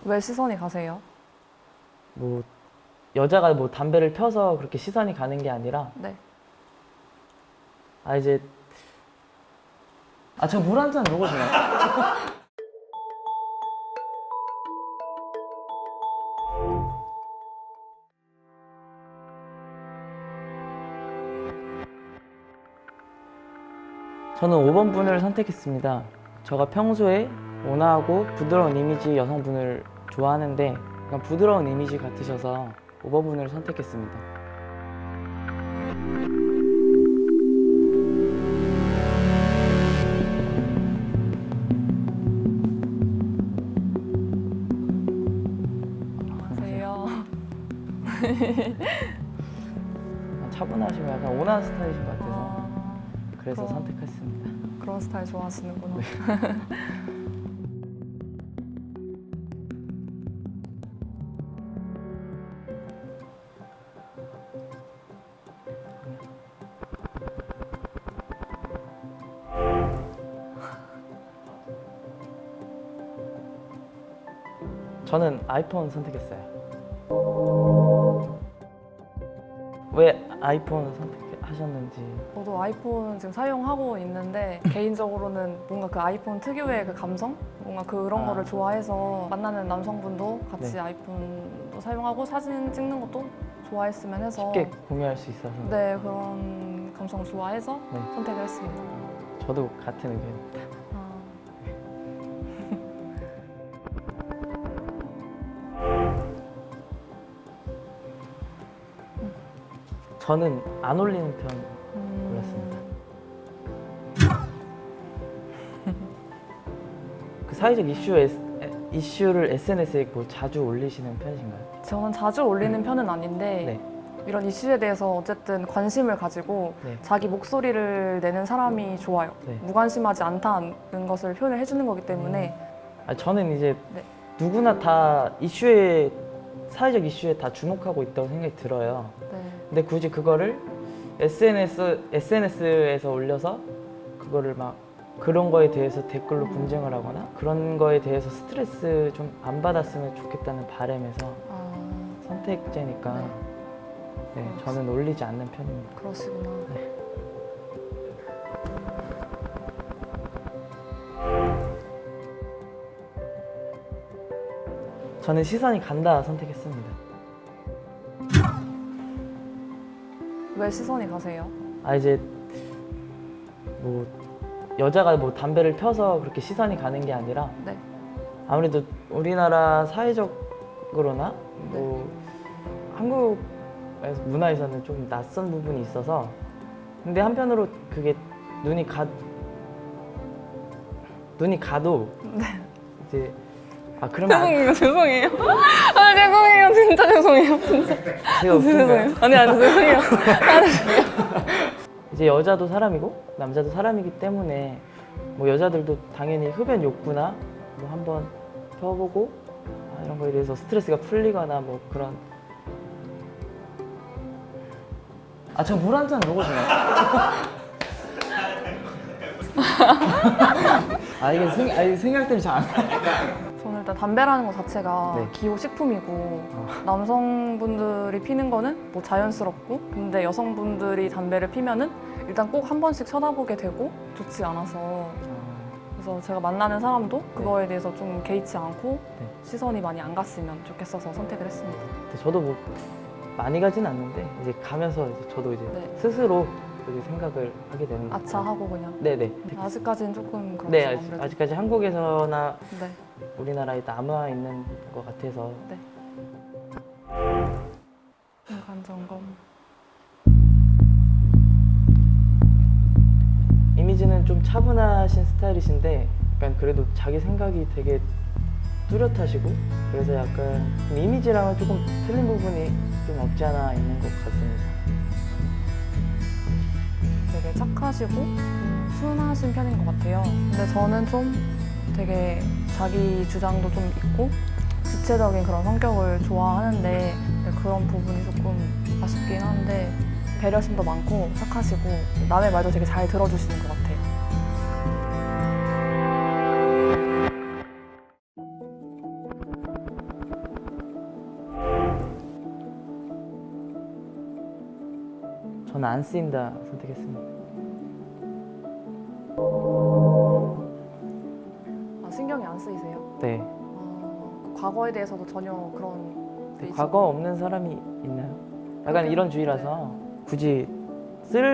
왜 시선이 가세요? 뭐 여자가 뭐 담배를 펴서 그렇게 시선이 가는 게 아니라 네. 이제 저 물 한 잔 먹어주나요? 저는 5번 분을 선택했습니다. 제가 평소에 온화하고 부드러운 이미지 여성분을 좋아하는데 약간 부드러운 이미지 같으셔서 5번 분을 선택했습니다. 안녕하세요. 차분하시고 약간 온화한 스타일이신 것 같아서 그래서 그럼. 선택했습니다. 그런 스타일 좋아하시는구나. 저는 아이폰 선택했어요. 왜 아이폰 선택하셨는지. 저도 아이폰 지금 사용하고 있는데 개인적으로는 뭔가 그 아이폰 특유의 그 감성? 뭔가 그런 거를 좋아해서 만나는 남성분도 같이 네. 아이폰도 사용하고 사진 찍는 것도 좋아했으면 해서 쉽게 공유할 수 있어서. 네, 그런 감성 좋아해서 네. 선택을 했습니다. 저도 같은 의견입니다. 아, 저는 안 올리는 편 골랐습니다. 그 사회적 이슈를 SNS에 뭐 자주 올리시는 편이신가요? 저는 자주 올리는 편은 아닌데 네. 이런 이슈에 대해서 어쨌든 관심을 가지고 네. 자기 목소리를 내는 사람이 좋아요. 네. 무관심하지 않다는 것을 표현을 해주는 거기 때문에 저는 이제 네. 누구나 다 사회적 이슈에 다 주목하고 있다고 생각이 들어요. 네. 근데 굳이 그거를 SNS에서 올려서 그거를 막 그런 거에 대해서 댓글로 분쟁을 하거나 그런 거에 대해서 스트레스 좀 안 받았으면 좋겠다는 바람에서 선택제니까 네. 네, 저는 올리지 않는 편입니다. 그러시구나. 네. 저는 시선이 간다 선택했습니다. 왜 시선이 가세요? 이제 뭐 여자가 뭐 담배를 펴서 그렇게 시선이 가는 게 아니라 네. 아무래도 우리나라 사회적으로나 뭐 한국 문화에서는 좀 낯선 부분이 있어서 근데 한편으로 그게 눈이 가도 이제 그러면 죄송해요. 죄송해요. 진짜 죄송해요. 진짜. 제가 웃긴가요? 아니 죄송해요. 이제 여자도 사람이고 남자도 사람이기 때문에 뭐 여자들도 당연히 흡연 욕구나 뭐 한번 펴보고 이런 거에 대해서 스트레스가 풀리거나 뭐 그런 저 물 한 잔 먹어주나요? 이게 생각 때문에 잘 안 나요. 저는 일단 담배라는 것 자체가 네. 기호식품이고 남성분들이 피는 거는 뭐 자연스럽고 근데 여성분들이 담배를 피면은 일단 꼭 한 번씩 쳐다보게 되고 좋지 않아서 그래서 제가 만나는 사람도 그거에 대해서 좀 개의치 않고 네. 시선이 많이 안 갔으면 좋겠어서 선택을 했습니다. 근데 저도 뭐 많이 가진 않는데 이제 가면서 이제 저도 이제 네. 스스로 이제 생각을 하게 되는 거죠. 아차하고 그냥. 네네. 아직까지는 조금 그렇죠. 네, 아무래도. 아직까지 한국에서나 네. 우리나라에 남아 있는 것 같아서 네. 인간 점검. 이미지는 좀 차분하신 스타일이신데 약간 그래도 자기 생각이 되게 뚜렷하시고 그래서 약간 좀 이미지랑은 조금 틀린 부분이 좀 없지 않아 있는 것 같습니다. 되게 착하시고 좀 순하신 편인 것 같아요. 근데 저는 좀 되게 자기 주장도 좀 있고 지체적인 그런 성격을 좋아하는데 그런 부분이 조금 아쉽긴 한데 배려심도 많고 착하시고 남의 말도 되게 잘 들어주시는 것 같아요. 저는 안 쓰인다 선택했습니다. 아, 신경이 안 쓰이세요? 네. 그 과거에 대해서도 전혀 그런 데 과거 없는 사람이 있나요? 약간 그렇게- 이런 주의라서 굳이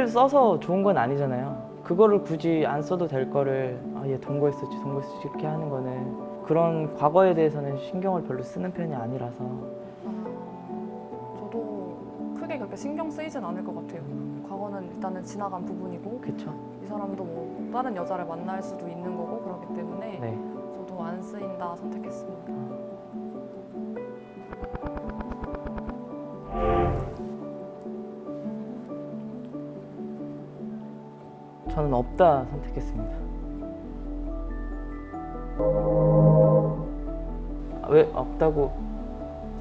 써서 좋은 건 아니잖아요. 그거를 굳이 안 써도 될 거를 얘 동거했었지 이렇게 하는 거는 그런 과거에 대해서는 신경을 별로 쓰는 편이 아니라서 저도 크게 그렇게 신경 쓰이진 않을 것 같아요. 과거는 일단은 지나간 부분이고 그쵸? 이 사람도 뭐 다른 여자를 만날 수도 있는 거고 그렇기 때문에 네. 저도 안 쓰인다 선택했습니다. 저는 없다 선택했습니다. 왜 없다고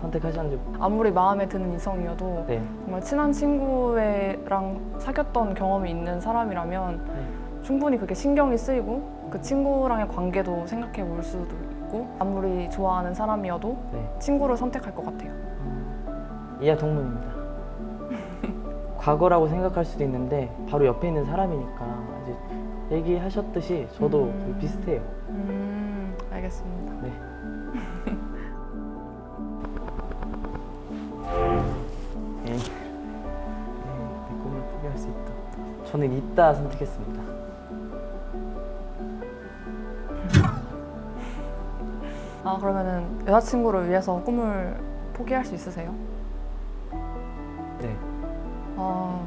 선택하셨는지. 아무리 마음에 드는 이성이어도 네. 정말 친한 친구랑 사귀었던 경험이 있는 사람이라면 네. 충분히 그게 신경이 쓰이고 그 친구랑의 관계도 생각해 볼 수도 있고 아무리 좋아하는 사람이어도 네. 친구를 선택할 것 같아요. 이하 동문입니다. 과거라고 생각할 수도 있는데 바로 옆에 있는 사람이니까 이제 얘기하셨듯이 저도 비슷해요. 알겠습니다. 네. 네. 내 꿈을 포기할 수 있다. 저는 있다 선택했습니다. 아 그러면은 여자친구를 위해서 꿈을 포기할 수 있으세요? 네. 아,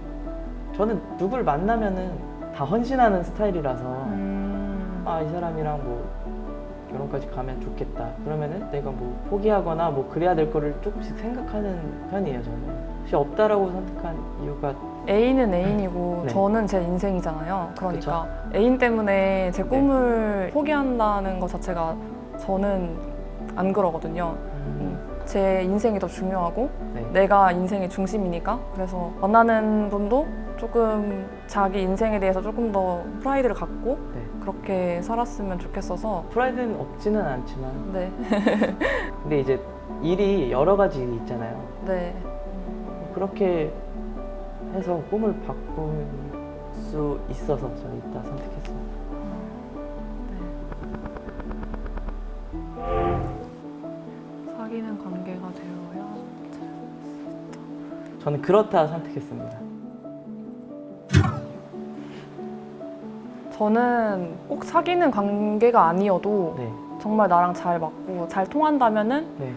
저는 누굴 만나면은 다 헌신하는 스타일이라서 이 사람이랑 뭐 결혼까지 가면 좋겠다. 그러면은 내가 뭐 포기하거나 뭐 그래야 될 거를 조금씩 생각하는 편이에요. 저는 혹시 없다라고 선택한 이유가 애인은 애인이고 네. 저는 제 인생이잖아요. 그러니까 애인 때문에 제 꿈을 포기한다는 것 자체가 저는 안 그러거든요. 제 인생이 더 중요하고 네. 내가 인생의 중심이니까 그래서 만나는 분도 조금 자기 인생에 대해서 조금 더 프라이드를 갖고 네. 그렇게 살았으면 좋겠어서 프라이드는 없지는 않지만 네, 근데 이제 일이 여러 가지 있잖아요. 네. 그렇게 해서 꿈을 바꿀 수 있어서 저는 있다 선택했습니다. 사귀는 관계가 되어야 저는 그렇다 선택했습니다. 저는 꼭 사귀는 관계가 아니어도 네. 정말 나랑 잘 맞고 잘 통한다면은 네.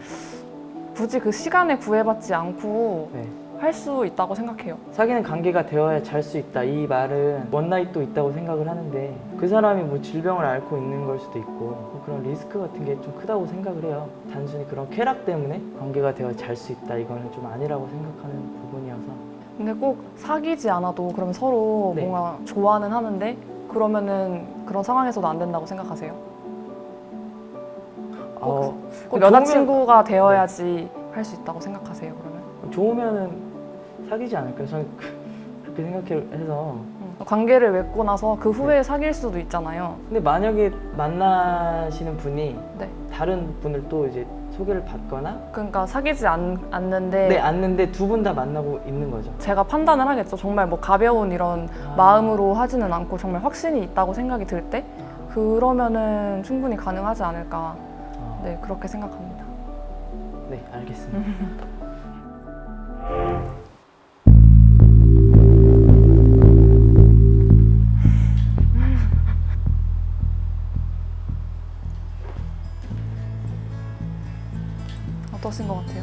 굳이 그 시간에 구애받지 않고 네. 할 수 있다고 생각해요. 사귀는 관계가 되어야 잘 수 있다. 이 말은 원나잇도 있다고 생각을 하는데 그 사람이 뭐 질병을 앓고 있는 걸 수도 있고 뭐 그런 리스크 같은 게 좀 크다고 생각을 해요. 단순히 그런 쾌락 때문에 관계가 되어야 잘 수 있다. 이거는 좀 아니라고 생각하는 부분이어서. 근데 꼭 사귀지 않아도 그럼 서로 네. 뭔가 좋아는 하는데 그러면은 그런 상황에서도 안 된다고 생각하세요? 꼭 여자친구가 되어야지 할 수 있다고 생각하세요, 그러면? 좋으면은 사귀지 않을까요? 저는 그렇게 생각해서. 관계를 맺고 나서 그 후에 사귈 수도 있잖아요. 근데 만약에 만나시는 분이 네. 다른 분을 또 이제 소개를 받거나 그러니까 사귀지 않는데 네, 않는데 두 분 다 만나고 있는 거죠. 제가 판단을 하겠죠. 정말 뭐 가벼운 이런 마음으로 하지는 않고 정말 확신이 있다고 생각이 들 때 그러면은 충분히 가능하지 않을까. 네, 그렇게 생각합니다. 네, 알겠습니다. 어떠신 것 같아요?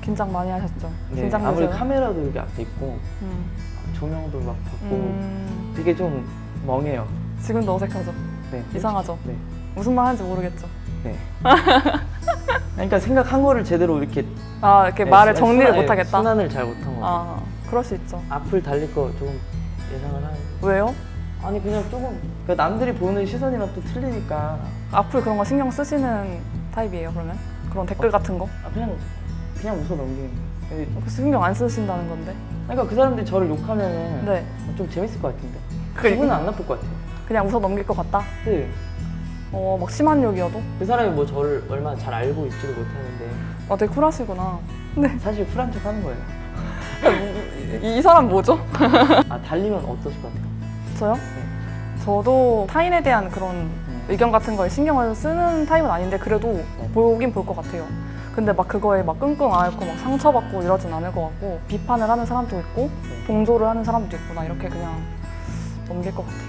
긴장 많이 하셨죠? 네, 긴장 아무리 되세요? 카메라도 여기 앞에 있고 음. 조명도 막 받고 음. 되게 좀 멍해요. 지금도 어색하죠? 네, 이상하죠? 네, 무슨 말 하는지 모르겠죠? 네. 그러니까 생각한 거를 제대로 이렇게 아, 이렇게 네, 말을 정리를 못하겠다? 순환을 잘 못한 거 같아요. 아, 그럴 수 있죠. 앞을 달릴 거 조금 예상을 하는. 왜요? 아니 그냥 조금 그러니까 남들이 보는 시선이랑 또 틀리니까 앞으로 그런 거 신경 쓰시는 타입이에요, 그러면? 그런 댓글 같은 거? 그냥 웃어 넘기는 거예요. 그래서 신경 안 쓰신다는 건데? 그러니까 그 사람들이 저를 욕하면은 네. 좀 재밌을 것 같은데 그래. 기분은 안 나쁠 것 같아요. 그냥 웃어 넘길 것 같다? 네. 막 심한 욕이어도? 그 사람이 뭐 저를 얼마나 잘 알고 있지를 못하는데 되게 쿨하시구나. 사실 쿨한 척 하는 거예요. 이 사람 뭐죠? 아, 달리면 어떠실 것 같아요? 저요? 저도 타인에 대한 그런 의견 같은 거에 신경을 쓰는 타입은 아닌데 그래도 보긴 볼 것 같아요. 근데 막 그거에 막 끙끙 앓고 막 상처받고 이러진 않을 것 같고 비판을 하는 사람도 있고 봉조를 하는 사람도 있구나 이렇게 그냥 넘길 것 같아요.